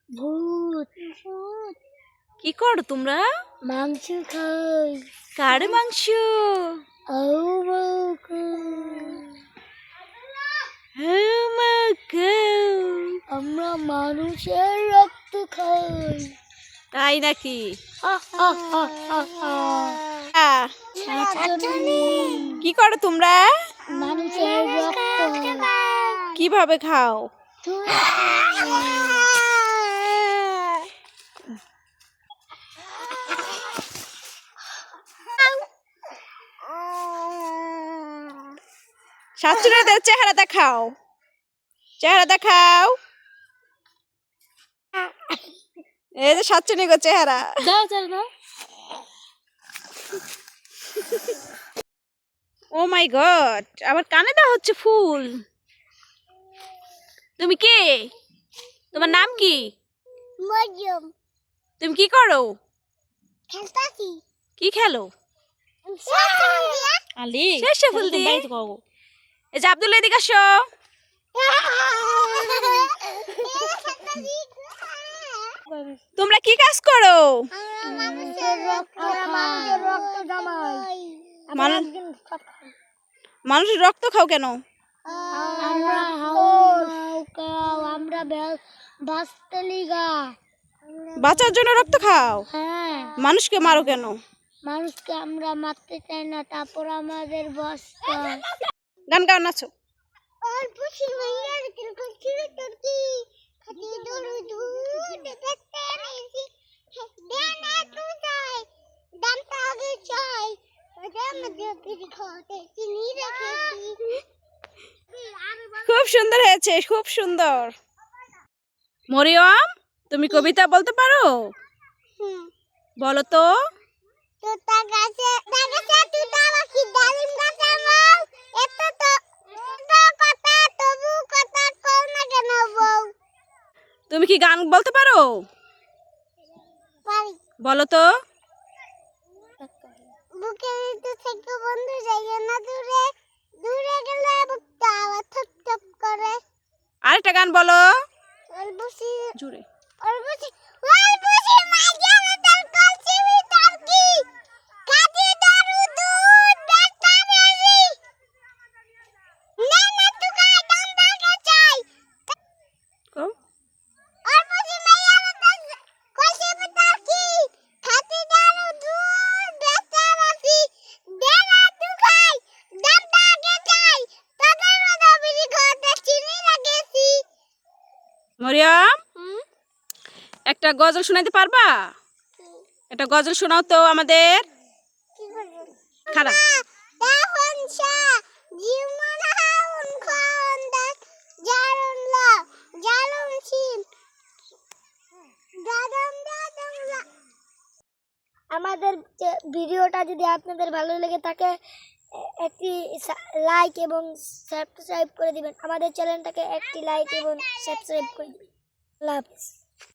ভূত। কি করো তোমরা? মাংস খাই। কার মাংস? আমরা মানুষের রক্ত খাই। তাই নাকি? কি করো তোমরা? মানুষের রক্ত কিভাবে খাও? শাশুড়িদের চেহারা দেখাও, চেহারা দেখাও। এই যে শাশুড়ি গো চেহারা দাও দাও দাও। ও মাই গড, আবার কানে দেওয়া হচ্ছে ফুল। তুমি কে? তোমার নাম কি? মরিয়ম। তুমি কি করো? খেলতাছি। কি খেলো? আলি শেষে ফুল দিয়ে। এই যে আব্দুল, এদিকে আসো। তোমরা কি কাজ করো? মানুষের রক্ত খাও কেন? আমরা বাঁচতে লিগা। বাঁচার জন্য রক্ত খাও? হ্যাঁ। মানুষকে মারো কেন? মানুষকে আমরা মারতে চাই না, তারপর আমাদের বস্তা। গান গাও, নাচো। খুব সুন্দর হয়েছে, খুব সুন্দর। মরিয়ম, তুমি কবিতা বলতে পারো? বলো তো। তুমি কি গান বলতে পারো? বলো তো। আরেকটা গান বলো জুড়ে। মরিয়ম, একটা গজল শোনাতে পারবা? একটা গজল শোনাও তো আমাদের। খারাপ। আমাদের ভিডিওটা যদি আপনাদের ভালো লেগে থাকে একটি লাইক এবং সাবস্ক্রাইব করে দিবেন। আমাদের চ্যানেলটাকে একটি লাইক এবং সাবস্ক্রাইব করে দিবেন। আল্লাহ হাফেজ।